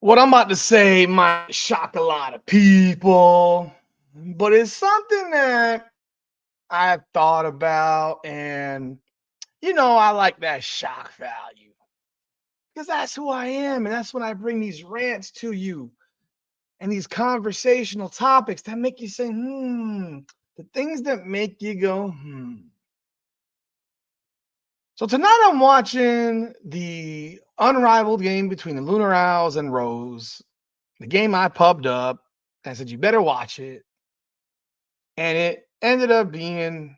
What I'm about to say might shock a lot of people, but it's something that I've thought about. And, I like that shock value because that's who I am. And that's when I bring these rants to you and these conversational topics that make you say, the things that make you go, hmm. So tonight I'm watching the unrivaled game between the Lunar Owls and Rose, the game I pubbed up. I said, you better watch it. And it ended up being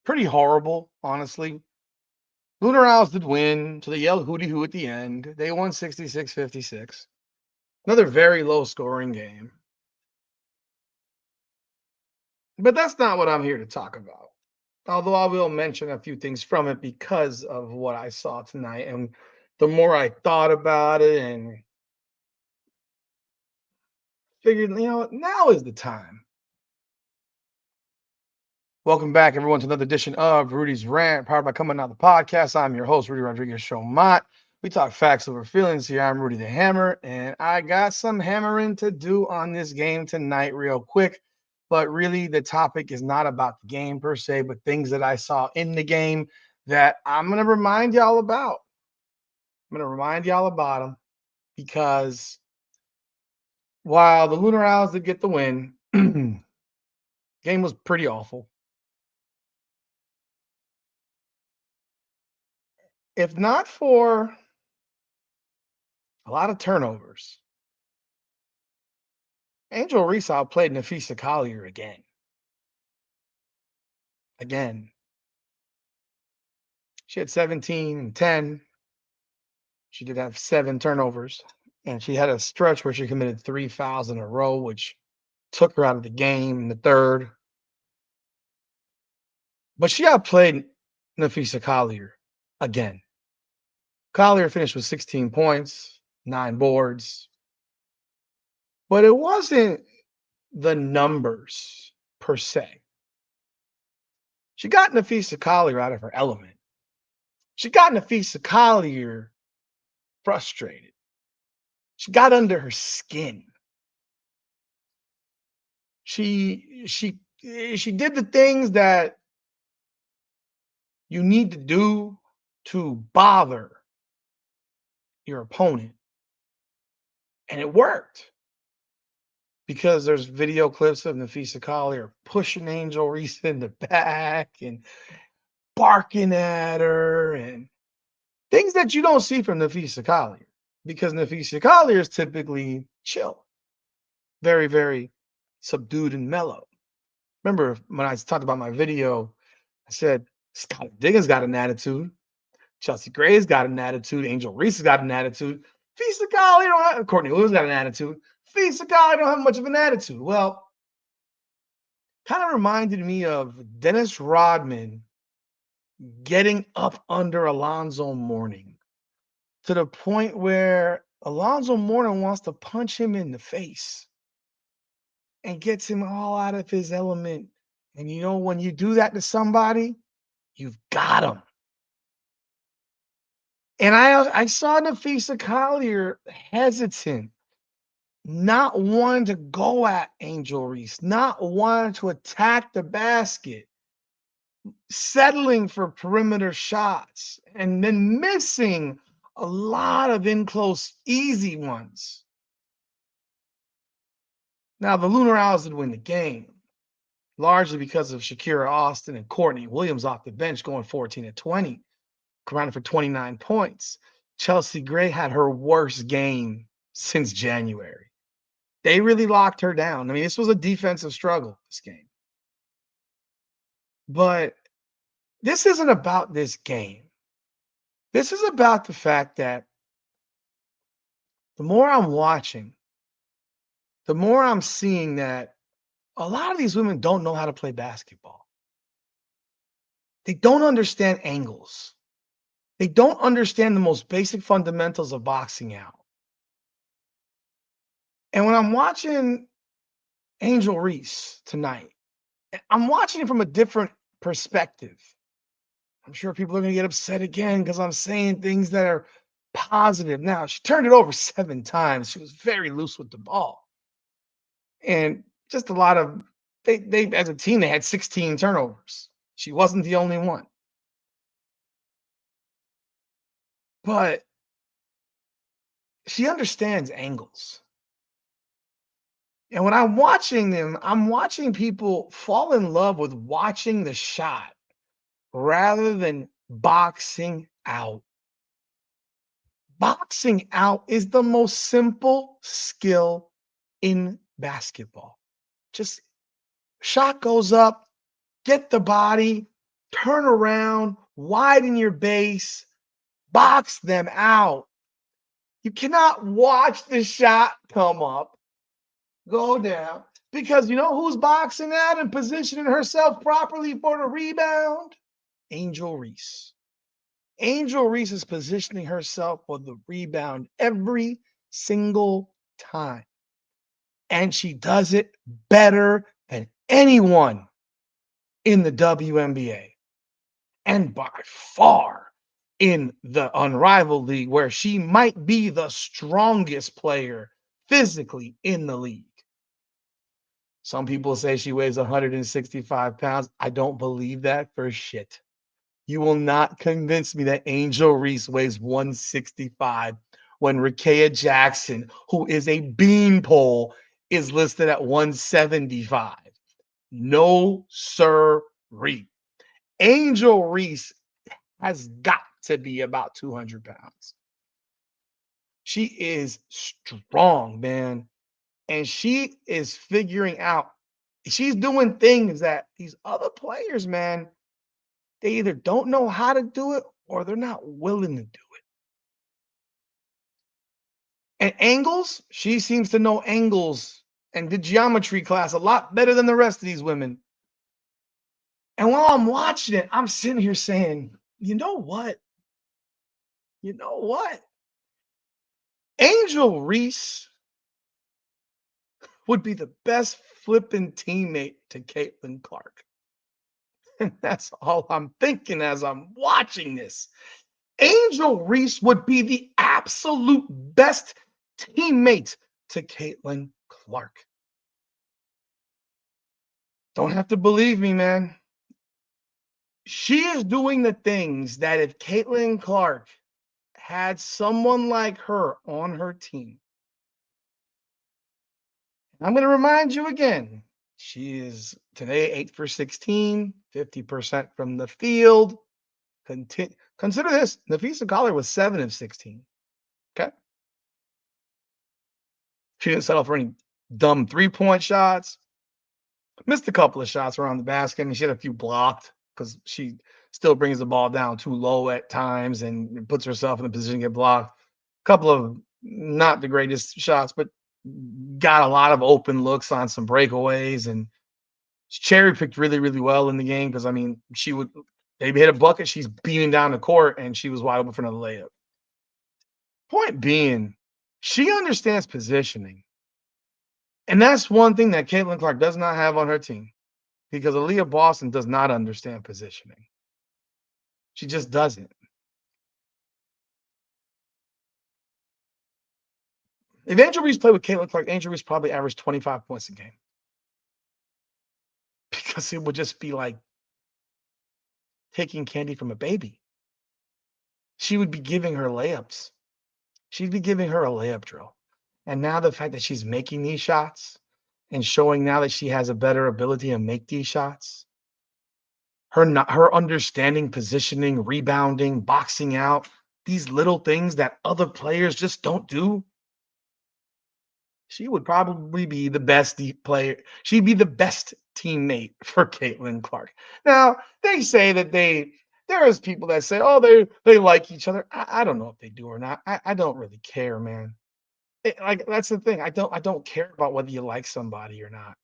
pretty horrible, honestly. Lunar Owls did win, so they yelled hooty hoo at the end. They won 66-56. Another very low scoring game. But that's not what I'm here to talk about. Although I will mention a few things from it because of what I saw tonight. And the more I thought about it and figured, now is the time. Welcome back, everyone, to another edition of Rudy's Rant, powered by Coming Out the Podcast. I'm your host, Rudy Rodriguez Showmont. We talk facts over feelings here. I'm Rudy the Hammer, and I got some hammering to do on this game tonight, real quick. But really, the topic is not about the game per se, but things that I saw in the game that I'm going to remind y'all about. I'm going to remind y'all about them because while the Lunar Owls did get the win, game was pretty awful. If not for a lot of turnovers, Angel Reese outplayed Nafisa Collier again. Again. She had 17 and 10. She did have 7 turnovers. And she had a stretch where she committed 3 fouls in a row, which took her out of the game in the third. But she outplayed Nafisa Collier again. Collier finished with 16 points, 9 boards. But it wasn't the numbers per se. She got Nafisa Collier out of her element. She got Nafisa Collier frustrated. She got under her skin. She did the things that you need to do to bother your opponent. And it worked. Because there's video clips of Nafisa Collier pushing Angel Reese in the back and barking at her and things that you don't see from Nafisa Collier. Because Nafisa Collier is typically chill. Very, very subdued and mellow. Remember when I talked about my video, I said Scott Diggins got an attitude. Chelsea Gray's got an attitude. Angel Reese has got an attitude. Fisa Collier don't have, Courtney Lewis got an attitude. Fisa Collier don't have much of an attitude. Well, kind of reminded me of Dennis Rodman getting up under Alonzo Mourning to the point where Alonzo Mourning wants to punch him in the face and gets him all out of his element. And when you do that to somebody, you've got him. And I saw Nafisa Collier hesitant, not wanting to go at Angel Reese, not wanting to attack the basket, settling for perimeter shots, and then missing a lot of in-close, easy ones. Now, the Lunar Owls did win the game, largely because of Shakira Austin and Courtney Williams off the bench going 14 and 20, combined for 29 points. Chelsea Gray had her worst game since January. They really locked her down. I mean, this was a defensive struggle, this game. But this isn't about this game. This is about the fact that the more I'm watching, the more I'm seeing that a lot of these women don't know how to play basketball. They don't understand angles. They don't understand the most basic fundamentals of boxing out. And when I'm watching Angel Reese tonight, I'm watching it from a different perspective. I'm sure people are going to get upset again because I'm saying things that are positive. Now, she turned it over 7 times. She was very loose with the ball. And just a lot of they as a team, they had 16 turnovers. She wasn't the only one. But she understands angles. And when I'm watching them, I'm watching people fall in love with watching the shot rather than boxing out. Boxing out is the most simple skill in basketball. Just shot goes up, get the body, turn around, widen your base, box them out. You cannot watch the shot come up, go down, because you know who's boxing out and positioning herself properly for the rebound? Angel Reese. Angel Reese is positioning herself for the rebound every single time. And she does it better than anyone in the WNBA. And by far in the Unrivaled League, where she might be the strongest player physically in the league. Some people say she weighs 165 pounds. I don't believe that for shit. You will not convince me that Angel Reese weighs 165 when Rakea Jackson, who is a beanpole, is listed at 175. No, sir. Angel Reese has got to be about 200 pounds. She is strong, man. And she is figuring out, she's doing things that these other players, man, they either don't know how to do it or they're not willing to do it. And angles, she seems to know angles and the geometry class a lot better than the rest of these women. And while I'm watching it, I'm sitting here saying, you know what? You know what? Angel Reese would be the best flipping teammate to Caitlin Clark. And that's all I'm thinking as I'm watching this. Angel Reese would be the absolute best teammate to Caitlin Clark. Don't have to believe me, man. She is doing the things that if Caitlin Clark had someone like her on her team, I'm going to remind you again, she is today 8 for 16, 50% from the field. Consider this, Nafisa Collar was 7 of 16. Okay. She didn't settle for any dumb 3-point shots. Missed a couple of shots around the basket, and she had a few blocked because she still brings the ball down too low at times and puts herself in a position to get blocked. A couple of not the greatest shots, but got a lot of open looks on some breakaways, and she cherry picked really, really well in the game because I mean, she would maybe hit a bucket, she's beating down the court, and she was wide open for another layup. Point being, she understands positioning. And that's one thing that Caitlin Clark does not have on her team because Aaliyah Boston does not understand positioning. She just doesn't. If Angel Reese played with Caitlin Clark, Angel Reese probably averaged 25 points a game because it would just be like taking candy from a baby. She would be giving her layups. She'd be giving her a layup drill. And now the fact that she's making these shots and showing now that she has a better ability to make these shots, her understanding positioning, rebounding, boxing out, these little things that other players just don't do. She would probably be the best player. She'd be the best teammate for Caitlin Clark. Now, they say that there is people that say, oh, they like each other. I don't know if they do or not. I don't really care, man. Like that's the thing. I don't care about whether you like somebody or not.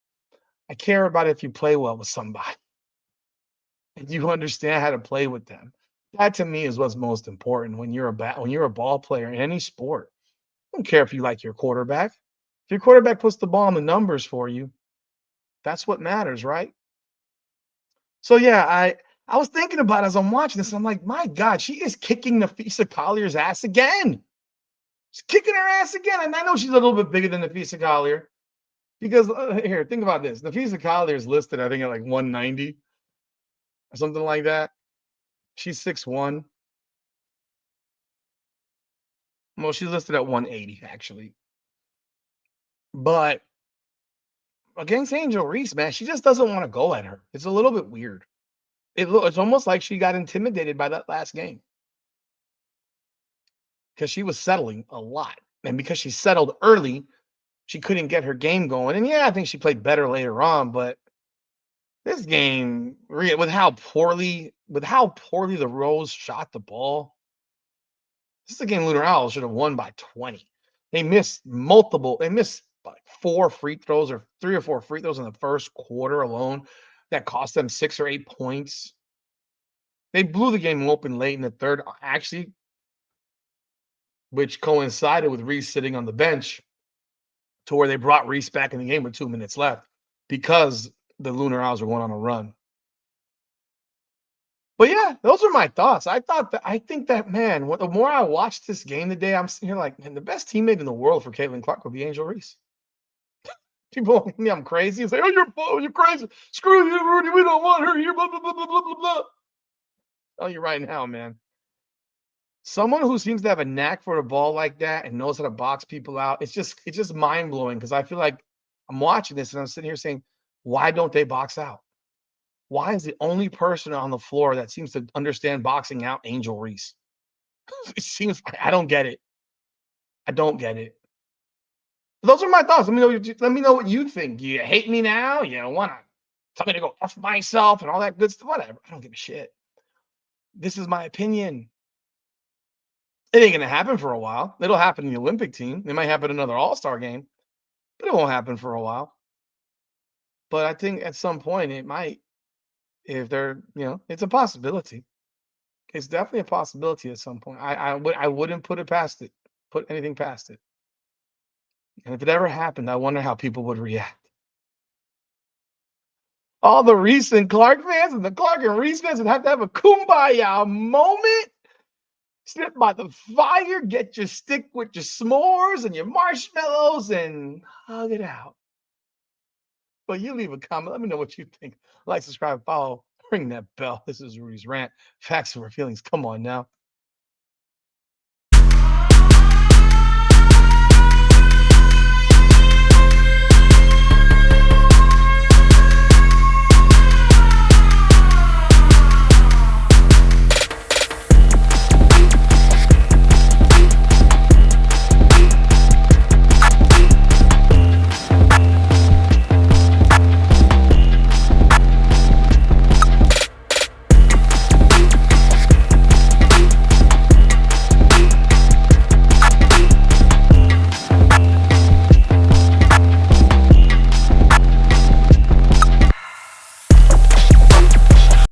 I care about if you play well with somebody and you understand how to play with them. That to me is what's most important when you're a ball player in any sport. I don't care if you like your quarterback. If your quarterback puts the ball in the numbers for you, that's what matters, right? So yeah, I was thinking about it as I'm watching this, and I'm like, my God, she is kicking Nafisa Collier's ass again. She's kicking her ass again. And I know she's a little bit bigger than Nafisa Collier because here, think about this. Nafisa Collier is listed, I think, at like 190 or something like that. She's 6'1". Well, she's listed at 180, actually. But against Angel Reese, man, she just doesn't want to go at her. It's a little bit weird. It's almost like she got intimidated by that last game because she was settling a lot. And because she settled early, she couldn't get her game going. And yeah, I think she played better later on, but this game, with how poorly the Rose shot the ball, this is a game Lunar Owls should have won by 20. They missed like 4 free throws or 3 or 4 free throws in the first quarter alone that cost them 6 or 8 points. They blew the game open late in the third, actually, which coincided with Reese sitting on the bench to where they brought Reese back in the game with 2 minutes left because the Lunar Owls were going on a run. But yeah, those are my thoughts. I think that, man, the more I watch this game today, I'm sitting here like, man, the best teammate in the world for Caitlin Clark would be Angel Reese. People think me I'm crazy and say, "Oh, you're crazy. Screw you, Rudy. We don't want her here." Blah blah blah blah blah blah blah. Tell you right now, man. Someone who seems to have a knack for a ball like that and knows how to box people out, it's just mind blowing because I feel like I'm watching this and I'm sitting here saying, why don't they box out? Why is the only person on the floor that seems to understand boxing out Angel Reese? It seems I don't get it. I don't get it. But those are my thoughts. Let me know what you think. Do you hate me now? You want to tell me to go F myself and all that good stuff? Whatever. I don't give a shit. This is my opinion. It ain't gonna happen for a while. It'll happen in the Olympic team. It might happen in another All-Star game, but it won't happen for a while. But I think at some point it might, if it's a possibility. It's definitely a possibility at some point. I wouldn't put anything past it. And if it ever happened, I wonder how people would react. All the Reese and Clark fans and the Clark and Reese fans would have to have a kumbaya moment. Sit by the fire, get your stick with your s'mores and your marshmallows and hug it out. But you leave a comment. Let me know what you think. Like, subscribe, follow, ring that bell. This is Rudy's Rant. Facts over feelings. Come on now.